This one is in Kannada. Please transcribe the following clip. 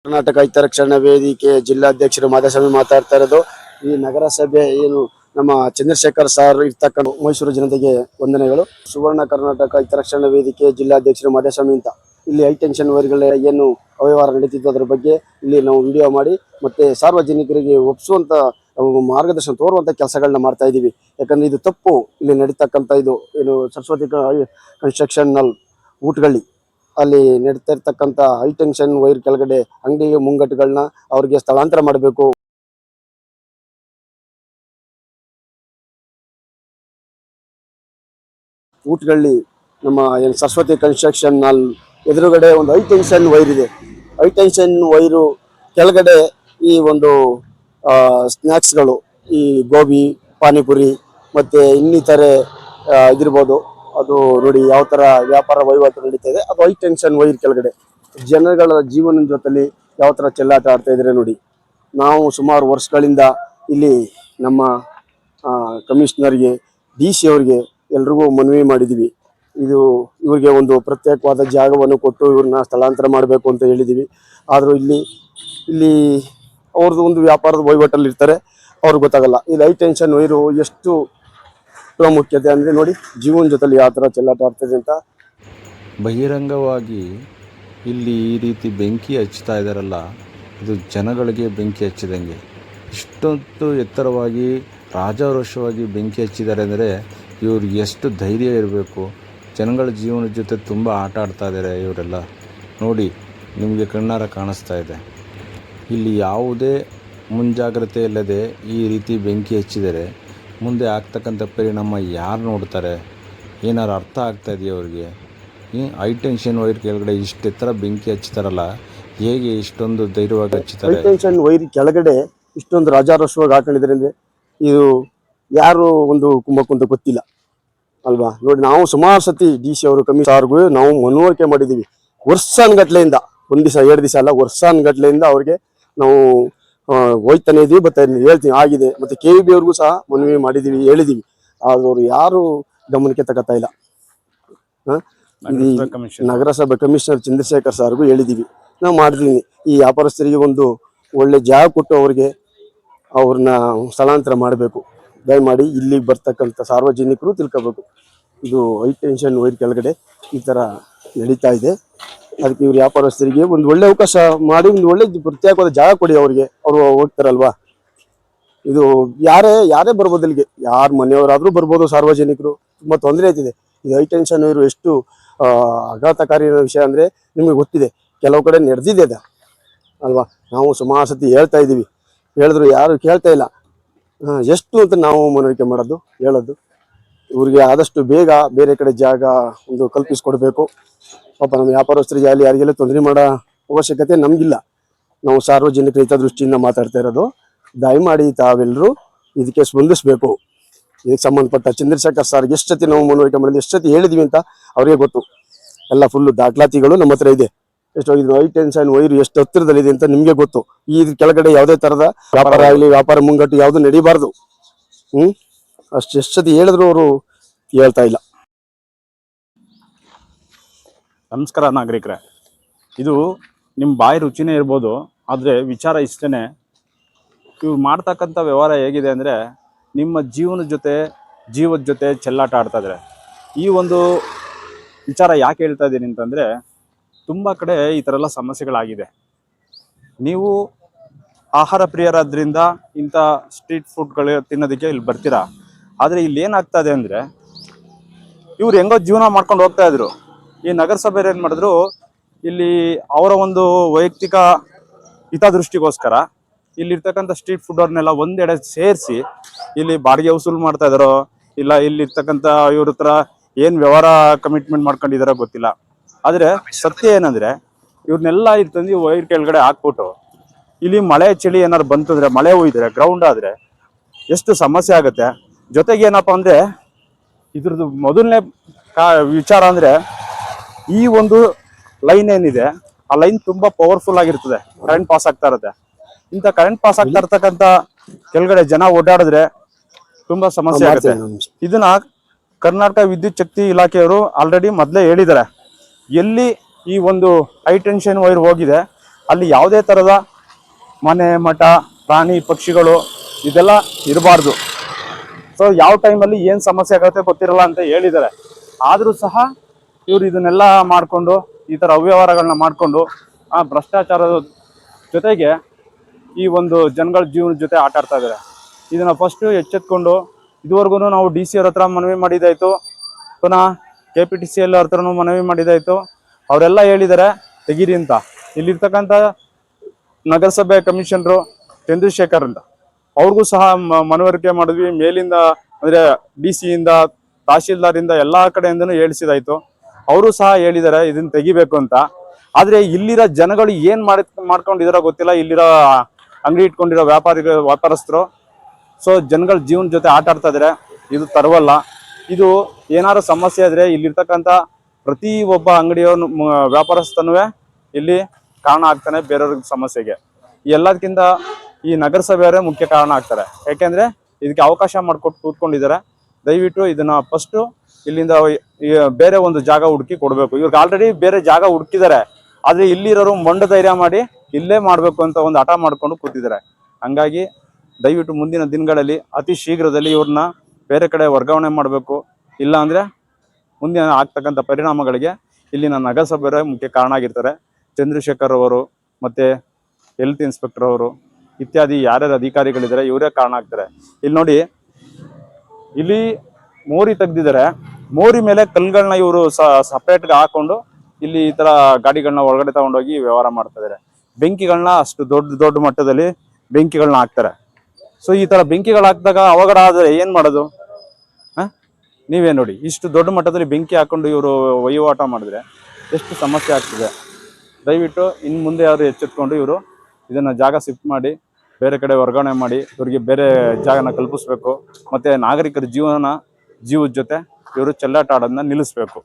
ಕರ್ನಾಟಕ ಹಿತರಕ್ಷಣಾ ವೇದಿಕೆ ಜಿಲ್ಲಾಧ್ಯಕ್ಷರು ಮಾಧಸ್ವಾಮಿ ಮಾತಾಡ್ತಾ ಇರೋದು. ಈ ನಗರಸಭೆ ಏನು ನಮ್ಮ ಚಂದ್ರಶೇಖರ್ ಸರ್ ಇರ್ತಕ್ಕಂಥ ಮೈಸೂರು ಜನತೆಗೆ ವಂದನೆಗಳು. ಸುವರ್ಣ ಕರ್ನಾಟಕ ಹಿತರಕ್ಷಣಾ ವೇದಿಕೆ ಜಿಲ್ಲಾಧ್ಯಕ್ಷರು ಮಾಧಸ್ವಾಮಿ ಅಂತ ಇಲ್ಲಿ ಹೈ ಟೆನ್ಷನ್ ವೈರ್ಗಳ ಏನು ಅವ್ಯವಹಾರ ನಡೀತಿದ್ದು ಅದರ ಬಗ್ಗೆ ಇಲ್ಲಿ ನಾವು ವಿಡಿಯೋ ಮಾಡಿ ಮತ್ತೆ ಸಾರ್ವಜನಿಕರಿಗೆ ಒಪ್ಪಿಸುವಂತ ಮಾರ್ಗದರ್ಶನ ತೋರುವಂತ ಕೆಲಸಗಳನ್ನ ಮಾಡ್ತಾ ಇದೀವಿ. ಯಾಕಂದ್ರೆ ಇದು ತಪ್ಪು. ಇಲ್ಲಿ ನಡೀತಕ್ಕಂಥ ಇದು ಏನು ಸರಸ್ವತಿ ಕನ್ಸ್ಟ್ರಕ್ಷನ್ ಊಟಗಳ್ಳಿ ಅಲ್ಲಿ ನಡೀತಾ ಇರ್ತಕ್ಕಂಥ ಹೈ ಟೆನ್ಷನ್ ವೈರ್ ಕೆಳಗಡೆ ಅಂಗಡಿಗೆ ಮುಂಗಟ್ಟುಗಳನ್ನ ಅವ್ರಿಗೆ ಸ್ಥಳಾಂತರ ಮಾಡಬೇಕು. ಊಟಗಳ್ಳಿ ನಮ್ಮ ಏನು ಸರಸ್ವತಿ ಕನ್ಸ್ಟ್ರಕ್ಷನ್ ಎದುರುಗಡೆ ಒಂದು ಹೈ ಟೆನ್ಷನ್ ವೈರ್ ಇದೆ. ಹೈ ಟೆನ್ಷನ್ ವೈರು ಕೆಳಗಡೆ ಈ ಒಂದು ಸ್ನ್ಯಾಕ್ಸ್ಗಳು, ಈ ಗೋಬಿ, ಪಾನಿಪುರಿ ಮತ್ತೆ ಇನ್ನಿತರೆ ಇದಿರ್ಬೋದು. ಅದು ನೋಡಿ ಯಾವ ತರ ವ್ಯಾಪಾರ ವಹಿವಾಟು ನಡೀತಾ ಇದೆ. ಅದು ಹೈ ಟೆನ್ಷನ್ ವೈರ್ ಕೆಳಗಡೆ ಜನಗಳ ಜೀವನದ ಜೊತೆಲಿ ಯಾವ ತರ ಚೆಲ್ಲಾಟ ಆಡ್ತಾ ಇದ್ರೆ ನೋಡಿ. ನಾವು ಸುಮಾರು ವರ್ಷಗಳಿಂದ ಇಲ್ಲಿ ನಮ್ಮ ಕಮಿಷನರ್ಗೆ, DC ಅವ್ರಿಗೆ ಎಲ್ರಿಗೂ ಮನವಿ ಮಾಡಿದ್ದೀವಿ. ಇವ್ರಿಗೆ ಒಂದು ಪ್ರತ್ಯೇಕವಾದ ಜಾಗವನ್ನು ಕೊಟ್ಟು ಇವ್ರನ್ನ ಸ್ಥಳಾಂತರ ಮಾಡಬೇಕು ಅಂತ ಹೇಳಿದ್ದೀವಿ. ಆದರೂ ಇಲ್ಲಿ ಅವ್ರದ್ದು ಒಂದು ವ್ಯಾಪಾರದ ವಹಿವಾಟಲ್ಲಿ ಇರ್ತಾರೆ, ಅವ್ರಿಗೆ ಗೊತ್ತಾಗಲ್ಲ. ಇದು ಹೈ ಟೆನ್ಷನ್ ವೈರು ಎಷ್ಟು ಪ್ರಾಮುಖ್ಯತೆ ಅಂದರೆ ನೋಡಿ, ಜೀವನ ಜೊತೆಲಿ ಯಾವ ಥರ ಚೆಲ್ಲಾಟ ಆಗ್ತದೆ ಅಂತ. ಬಹಿರಂಗವಾಗಿ ಇಲ್ಲಿ ಈ ರೀತಿ ಬೆಂಕಿ ಹಚ್ತಾ ಇದ್ದಾರಲ್ಲ, ಇದು ಜನಗಳಿಗೆ ಬೆಂಕಿ ಹಚ್ಚಿದಂಗೆ. ಇಷ್ಟೊಂದು ಎತ್ತರವಾಗಿ ರಾಜಾರೋಷವಾಗಿ ಬೆಂಕಿ ಹಚ್ಚಿದ್ದಾರೆ ಅಂದರೆ ಇವ್ರಿಗೆ ಎಷ್ಟು ಧೈರ್ಯ ಇರಬೇಕು. ಜನಗಳ ಜೀವನದ ಜೊತೆ ತುಂಬ ಆಟ ಆಡ್ತಾ ಇದ್ದಾರೆ ಇವರೆಲ್ಲ. ನೋಡಿ, ನಿಮಗೆ ಕಣ್ಣಾರ ಕಾಣಿಸ್ತಾ ಇದೆ. ಇಲ್ಲಿ ಯಾವುದೇ ಮುಂಜಾಗ್ರತೆ ಇಲ್ಲದೆ ಈ ರೀತಿ ಬೆಂಕಿ ಹಚ್ಚಿದರೆ ಮುಂದೆ ಆಗ್ತಕ್ಕಂಥ ಪರಿಣಾಮ ಯಾರು ನೋಡ್ತಾರೆ? ಏನಾರು ಅರ್ಥ ಆಗ್ತಾ ಇದೆಯಾ ಅವ್ರಿಗೆ? ಹೈ ಟೆನ್ಷನ್ ವೈರ್ ಕೆಳಗಡೆ ಇಷ್ಟೆತ್ತರ ಬೆಂಕಿ ಹಚ್ತಾರಲ್ಲ, ಹೇಗೆ ಇಷ್ಟೊಂದು ಧೈರ್ಯವಾಗಿ ಹಚ್ತಾರೆ? ಹೈ ಟೆನ್ಷನ್ ವೈರ್ ಕೆಳಗಡೆ ಇಷ್ಟೊಂದು ರಾಜಾರೋಷವಾಗಿ ಹಾಕೊಂಡಿದ್ದಾರೆ ಅಂದರೆ ಇದು ಯಾರು ಒಂದು ಕುಂಭಕ್ಕಂತ ಗೊತ್ತಿಲ್ಲ ಅಲ್ವಾ. ನೋಡಿ, ನಾವು ಸುಮಾರು ಸತಿ DC ಅವರು ಕಮಿಷನರ್ಗೂ ನಾವು ಮನವರಿಕೆ ಮಾಡಿದ್ದೀವಿ. ವರ್ಷಾನ್ಗಟ್ಲೆಯಿಂದ, ಒಂದು ದಿವಸ 2 ದಿವಸ ಅಲ್ಲ, ವರ್ಷಾನ್ಗಟ್ಲೆಯಿಂದ ಅವ್ರಿಗೆ ನಾವು ಹೋಯ್ತಾನೆ ಇದೀವಿ, ಹೇಳ್ತೀನಿ ಆಗಿದೆ. ಮತ್ತೆ KVB ಅವ್ರಿಗೂ ಸಹ ಮನವಿ ಮಾಡಿದ್ದೀವಿ, ಹೇಳಿದ್ದೀವಿ. ಆದ್ರೆ ಅವರು ಯಾರು ಗಮನಕ್ಕೆ ತಗೋತಾ ಇಲ್ಲ. ನಗರಸಭೆ ಕಮಿಷನರ್ ಚಂದ್ರಶೇಖರ್ ಸರ್ಗೂ ಹೇಳಿದ್ದೀವಿ, ನಾವು ಮಾಡಿದೀವಿ. ಈ ವ್ಯಾಪಾರಸ್ಥರಿಗೆ ಒಂದು ಒಳ್ಳೆ ಜಾಗ ಕೊಟ್ಟು ಅವ್ರನ್ನ ಸ್ಥಳಾಂತರ ಮಾಡಬೇಕು. ದಯಮಾಡಿ ಇಲ್ಲಿಗೆ ಬರ್ತಕ್ಕಂಥ ಸಾರ್ವಜನಿಕರು ತಿಳ್ಕೋಬೇಕು. ಇದು ಹೈ ಟೆನ್ಷನ್ ವೈರ್ ಕೆಳಗಡೆ ಈ ಥರ ನಡೀತಾ ಇದೆ. ಅದಕ್ಕೆ ಇವ್ರು ವ್ಯಾಪಾರಸ್ಥರಿಗೆ ಒಂದು ಒಳ್ಳೆ ಅವಕಾಶ ಮಾಡಿ ಒಂದು ಒಳ್ಳೆ ಪ್ರತ್ಯೇಕವಾದ ಜಾಗ ಕೊಡಿ ಅವ್ರಿಗೆ. ಅವರು ಹೋಗ್ತಾರಲ್ವಾ. ಇದು ಯಾರೇ ಬರ್ಬೋದು ಇಲ್ಲಿಗೆ, ಯಾರ ಮನೆಯವರಾದ್ರೂ ಬರ್ಬೋದು. ಸಾರ್ವಜನಿಕರು ತುಂಬಾ ತೊಂದರೆ ಆಯ್ತಿದೆ. ಇದು ಹೈ ಟೆನ್ಷನ್ ವೈರು ಎಷ್ಟು ಆಘಾತಕಾರಿ ವಿಷಯ ಅಂದ್ರೆ ನಿಮ್ಗೆ ಗೊತ್ತಿದೆ. ಕೆಲವು ಕಡೆ ನಡೆದಿದೆ ಅದ ಅಲ್ವಾ. ನಾವು ಸುಮಾರು ಸತಿ ಹೇಳ್ತಾ ಇದ್ದೀವಿ, ಹೇಳಿದ್ರು ಯಾರು ಕೇಳ್ತಾ ಇಲ್ಲ. ಎಷ್ಟು ಅಂತ ನಾವು ಮನವರಿಕೆ ಹೇಳೋದು. ಇವ್ರಿಗೆ ಆದಷ್ಟು ಬೇಗ ಬೇರೆ ಕಡೆ ಜಾಗ ಒಂದು ಕಲ್ಪಿಸ್ಕೊಡ್ಬೇಕು. ಪಾಪ ನಮ್ಮ ವ್ಯಾಪಾರಸ್ಥರಿಗೆ ಅಲ್ಲಿ ಯಾರಿಗೆಲ್ಲ ತೊಂದರೆ ಮಾಡೋ ಅವಶ್ಯಕತೆ ನಮಗಿಲ್ಲ. ನಾವು ಸಾರ್ವಜನಿಕ ಹಿತದೃಷ್ಟಿಯಿಂದ ಮಾತಾಡ್ತಾ ಇರೋದು. ದಯಮಾಡಿ ತಾವೆಲ್ಲರೂ ಇದಕ್ಕೆ ಸ್ಪಂದಿಸಬೇಕು. ಇದಕ್ಕೆ ಸಂಬಂಧಪಟ್ಟ ಚಂದ್ರಶೇಖರ್ ಸರ್ಗೆ ಎಷ್ಟು ಸತಿ ನಾವು ಮನವರಿಕೆ ಮಾಡಿದ್ವಿ, ಎಷ್ಟು ಸತಿ ಹೇಳಿದ್ವಿ ಅಂತ ಅವ್ರಿಗೆ ಗೊತ್ತು. ಎಲ್ಲ ಫುಲ್ಲು ದಾಖಲಾತಿಗಳು ನಮ್ಮ ಹತ್ರ ಇದೆ. ಇದು ಹೈ ಟೆನ್ಷನ್ ವೈರ್ ಎಷ್ಟು ಹತ್ತಿರದಲ್ಲಿದೆ ಅಂತ ನಿಮ್ಗೆ ಗೊತ್ತು. ಈ ಕೆಳಗಡೆ ಯಾವುದೇ ತರದ ವ್ಯಾಪಾರ ಆಗಲಿ, ವ್ಯಾಪಾರ ಮುಂಗಟ್ಟು ಯಾವ್ದು ನಡೀಬಾರ್ದು. ಎಷ್ಟು ಸತಿ ಹೇಳಿದ್ರು ಅವರು ಹೇಳ್ತಾ ಇಲ್ಲ. ನಮಸ್ಕಾರ ನಾಗರಿಕರೇ. ಇದು ನಿಮ್ಮ ಬಾಯಿ ರುಚಿನೇ ಇರ್ಬೋದು, ಆದರೆ ವಿಚಾರ ಇಷ್ಟೇ. ಇವ್ರು ಮಾಡ್ತಕ್ಕಂಥ ವ್ಯವಹಾರ ಹೇಗಿದೆ ಅಂದರೆ ನಿಮ್ಮ ಜೀವದ ಜೊತೆ ಚೆಲ್ಲಾಟ ಆಡ್ತಾ ಇದ್ದಾರೆ. ಈ ಒಂದು ವಿಚಾರ ಯಾಕೆ ಹೇಳ್ತಾ ಇದ್ದೀನಿ ಅಂತಂದರೆ, ತುಂಬ ಕಡೆ ಈ ಥರ ಎಲ್ಲ ಸಮಸ್ಯೆಗಳಾಗಿದೆ. ನೀವು ಆಹಾರ ಪ್ರಿಯರಾದ್ರಿಂದ ಇಂಥ ಸ್ಟ್ರೀಟ್ ಫುಡ್ಗಳು ತಿನ್ನೋದಕ್ಕೆ ಇಲ್ಲಿ ಬರ್ತೀರಾ. ಆದರೆ ಇಲ್ಲಿ ಏನಾಗ್ತಾ ಇದೆ ಅಂದರೆ, ಇವ್ರು ಹೆಂಗೋ ಜೀವನ ಮಾಡ್ಕೊಂಡು ಹೋಗ್ತಾ ಇದ್ರು. ಈ ನಗರಸಭೆಯವ್ರು ಏನು ಮಾಡಿದ್ರು, ಇಲ್ಲಿ ಅವರ ಒಂದು ವೈಯಕ್ತಿಕ ಹಿತದೃಷ್ಟಿಗೋಸ್ಕರ ಇಲ್ಲಿರ್ತಕ್ಕಂಥ ಸ್ಟ್ರೀಟ್ ಫುಡ್ ಅವ್ರನ್ನೆಲ್ಲ ಒಂದೆಡೆ ಸೇರಿಸಿ ಇಲ್ಲಿ ಬಾಡಿಗೆ ವಸೂಲು ಮಾಡ್ತಾ ಇದ್ದಾರೋ, ಇಲ್ಲ ಇಲ್ಲಿರ್ತಕ್ಕಂಥ ಇವ್ರ ಹತ್ರ ಏನು ವ್ಯವಹಾರ ಕಮಿಟ್ಮೆಂಟ್ ಮಾಡ್ಕೊಂಡಿದಾರೋ ಗೊತ್ತಿಲ್ಲ. ಆದರೆ ಸತ್ಯ ಏನಂದರೆ, ಇವ್ರನ್ನೆಲ್ಲ ಇಲ್ಲಿ ತಂದು ವೈರ್ ಕೆಳಗಡೆ ಹಾಕ್ಬಿಟ್ಟು ಇಲ್ಲಿ ಮಳೆ ಚಳಿ ಏನಾದ್ರು ಬಂತಂದರೆ, ಮಳೆ ಹೋಯ್ದರೆ, ಗ್ರೌಂಡ್ ಆದರೆ ಎಷ್ಟು ಸಮಸ್ಯೆ ಆಗುತ್ತೆ. ಜೊತೆಗೆ ಏನಪ್ಪ ಅಂದರೆ, ಇದ್ರದ್ದು ಮೊದಲನೇ ವಿಚಾರ ಅಂದರೆ, ಈ ಒಂದು ಲೈನ್ ಏನಿದೆ ಆ ಲೈನ್ ತುಂಬಾ ಪವರ್ಫುಲ್ ಆಗಿರ್ತದೆ. ಕರೆಂಟ್ ಪಾಸ್ ಆಗ್ತಾ ಇರುತ್ತೆ. ಇಂಥ ಕರೆಂಟ್ ಪಾಸ್ ಆಗ್ತಾ ಇರ್ತಕ್ಕಂಥ ಕೆಳಗಡೆ ಜನ ಓಡಾಡಿದ್ರೆ ತುಂಬಾ ಸಮಸ್ಯೆ ಆಗುತ್ತೆ. ಇದನ್ನ ಕರ್ನಾಟಕ ವಿದ್ಯುತ್ ಶಕ್ತಿ ಇಲಾಖೆಯವರು ಆಲ್ರೆಡಿ ಮೊದಲೇ ಹೇಳಿದ್ದಾರೆ. ಎಲ್ಲಿ ಈ ಒಂದು ಹೈ ಟೆನ್ಷನ್ ವೈರ್ ಹೋಗಿದೆ ಅಲ್ಲಿ ಯಾವುದೇ ಥರದ ಮನೆ ಮಠ ಪ್ರಾಣಿ ಪಕ್ಷಿಗಳು ಇದೆಲ್ಲ ಇರಬಾರ್ದು. ಸೊ ಯಾವ ಟೈಮಲ್ಲಿ ಏನು ಸಮಸ್ಯೆ ಆಗುತ್ತೆ ಗೊತ್ತಿರಲ್ಲ ಅಂತ ಹೇಳಿದ್ದಾರೆ. ಆದರೂ ಸಹ ಇವರು ಇದನ್ನೆಲ್ಲ ಮಾಡಿಕೊಂಡು ಈ ಥರ ಅವ್ಯವಹಾರಗಳನ್ನ ಮಾಡಿಕೊಂಡು ಆ ಭ್ರಷ್ಟಾಚಾರದ ಜೊತೆಗೆ ಈ ಒಂದು ಜನಗಳ ಜೀವನದ ಜೊತೆ ಆಟ ಆಡ್ತಾ ಇದ್ದಾರೆ. ಇದನ್ನು ಫಸ್ಟು ಎಚ್ಚೆತ್ಕೊಂಡು ಇದುವರೆಗೂ ನಾವು DC ಅವ್ರ ಹತ್ರ ಮನವಿ ಮಾಡಿದ್ದಾಯಿತು, ಪುನಃ KPTCL ಅವ್ರ ಹತ್ರನೂ ಮನವಿ ಮಾಡಿದ್ದಾಯಿತು. ಅವರೆಲ್ಲ ಹೇಳಿದ್ದಾರೆ ತೆಗೀರಿ ಅಂತ. ಇಲ್ಲಿರ್ತಕ್ಕಂಥ ನಗರಸಭೆ ಕಮಿಷನರು ಚಂದ್ರಶೇಖರ್ ಅಂತ ಅವ್ರಿಗೂ ಸಹ ಮನವರಿಕೆ ಮಾಡಿದ್ವಿ. ಮೇಲಿಂದ ಅಂದರೆ DC ಯಿಂದ ತಹಶೀಲ್ದಾರಿಂದ ಎಲ್ಲ ಕಡೆಯಿಂದನೂ ಹೇಳಿಸಿದಾಯಿತು. ಅವರು ಸಹ ಹೇಳಿದ್ದಾರೆ ಇದನ್ನು ತೆಗಿಬೇಕು ಅಂತ. ಆದರೆ ಇಲ್ಲಿರೋ ಜನಗಳು ಏನು ಮಾಡ್ಕೊಂಡಿದಾರೋ ಗೊತ್ತಿಲ್ಲ. ಇಲ್ಲಿರೋ ಅಂಗಡಿ ಇಟ್ಕೊಂಡಿರೋ ವ್ಯಾಪಾರಸ್ಥರು ಸೊ ಜನಗಳ ಜೀವನ ಜೊತೆ ಆಟ ಆಡ್ತಾ ಇದ್ದಾರೆ. ಇದು ತರವಲ್ಲ. ಇದು ಏನಾದ್ರು ಸಮಸ್ಯೆ ಆದರೆ ಇಲ್ಲಿರ್ತಕ್ಕಂಥ ಪ್ರತಿ ಒಬ್ಬ ಅಂಗಡಿಯವನು ವ್ಯಾಪಾರಸ್ಥನೂ ಇಲ್ಲಿ ಕಾರಣ ಆಗ್ತಾನೆ ಬೇರೆಯವ್ರಿಗೆ ಸಮಸ್ಯೆಗೆ. ಎಲ್ಲದಕ್ಕಿಂತ ಈ ನಗರಸಭೆಯವರೇ ಮುಖ್ಯ ಕಾರಣ ಆಗ್ತಾರೆ. ಯಾಕೆಂದರೆ ಇದಕ್ಕೆ ಅವಕಾಶ ಮಾಡಿಕೊಟ್ಟು ಕೂತ್ಕೊಂಡಿದ್ದಾರೆ. ದಯವಿಟ್ಟು ಇದನ್ನು ಫಸ್ಟು ಇಲ್ಲಿಂದ ಬೇರೆ ಒಂದು ಜಾಗ ಹುಡುಕಿ ಕೊಡಬೇಕು. ಇವ್ರಿಗೆ ಆಲ್ರೆಡಿ ಬೇರೆ ಜಾಗ ಹುಡುಕಿದ್ದಾರೆ. ಆದರೆ ಇಲ್ಲಿರೋರು ಮೊಂಡ ಧೈರ್ಯ ಮಾಡಿ ಇಲ್ಲೇ ಮಾಡಬೇಕು ಅಂತ ಒಂದು ಹಠ ಮಾಡಿಕೊಂಡು ಕೂತಿದ್ದಾರೆ. ಹಂಗಾಗಿ ದಯವಿಟ್ಟು ಮುಂದಿನ ದಿನಗಳಲ್ಲಿ ಅತಿ ಶೀಘ್ರದಲ್ಲಿ ಇವ್ರನ್ನ ಬೇರೆ ಕಡೆ ವರ್ಗಾವಣೆ ಮಾಡಬೇಕು. ಇಲ್ಲ ಅಂದರೆ ಮುಂದಿನ ಆಗ್ತಕ್ಕಂಥ ಪರಿಣಾಮಗಳಿಗೆ ಇಲ್ಲಿನ ನಗರಸಭೆಯವರೇ ಮುಖ್ಯ ಕಾರಣ ಆಗಿರ್ತಾರೆ. ಚಂದ್ರಶೇಖರ್ ಅವರು ಮತ್ತು ಹೆಲ್ತ್ ಇನ್ಸ್ಪೆಕ್ಟರ್ ಅವರು ಇತ್ಯಾದಿ ಯಾರ್ಯಾರು ಅಧಿಕಾರಿಗಳಿದ್ದಾರೆ ಇವರೇ ಕಾರಣ ಆಗ್ತಾರೆ. ಇಲ್ಲಿ ನೋಡಿ, ಇಲ್ಲಿ ಮೋರಿ ತೆಗ್ದಿದ್ದಾರೆ. ಮೋರಿ ಮೇಲೆ ಕಲ್ಲುಗಳನ್ನ ಇವರು ಸಪ್ರೇಟ್ಗೆ ಹಾಕೊಂಡು ಇಲ್ಲಿ ಈ ಥರ ಗಾಡಿಗಳನ್ನ ಒಳಗಡೆ ತಗೊಂಡೋಗಿ ವ್ಯವಹಾರ ಮಾಡ್ತಾ ಇದ್ದಾರೆ. ಬೆಂಕಿಗಳನ್ನ ಅಷ್ಟು ದೊಡ್ಡ ಮಟ್ಟದಲ್ಲಿ ಬೆಂಕಿಗಳನ್ನ ಹಾಕ್ತಾರೆ. ಸೊ ಈ ಥರ ಬೆಂಕಿಗಳು ಹಾಕಿದಾಗ ಅವಘಡ ಆದರೆ ಏನು ಮಾಡೋದು? ನೀವೇ ನೋಡಿ, ಇಷ್ಟು ದೊಡ್ಡ ಮಟ್ಟದಲ್ಲಿ ಬೆಂಕಿ ಹಾಕೊಂಡು ಇವರು ವಹಿವಾಟ ಮಾಡಿದ್ರೆ ಎಷ್ಟು ಸಮಸ್ಯೆ ಆಗ್ತದೆ. ದಯವಿಟ್ಟು ಇನ್ನು ಮುಂದೆ ಯಾರು ಎಚ್ಚೆತ್ಕೊಂಡು ಇವರು ಇದನ್ನು ಜಾಗ ಶಿಫ್ಟ್ ಮಾಡಿ ಬೇರೆ ಕಡೆ ವರ್ಗಾವಣೆ ಮಾಡಿ ಇವರಿಗೆ ಬೇರೆ ಜಾಗನ ಕಲ್ಪಿಸ್ಬೇಕು. ಮತ್ತು ನಾಗರಿಕರ ಜೀವದ ಜೊತೆ ಇವರು ಚೆಲ್ಲಾಟ ಆಡೋದನ್ನ ನಿಲ್ಲಿಸ್ಬೇಕು.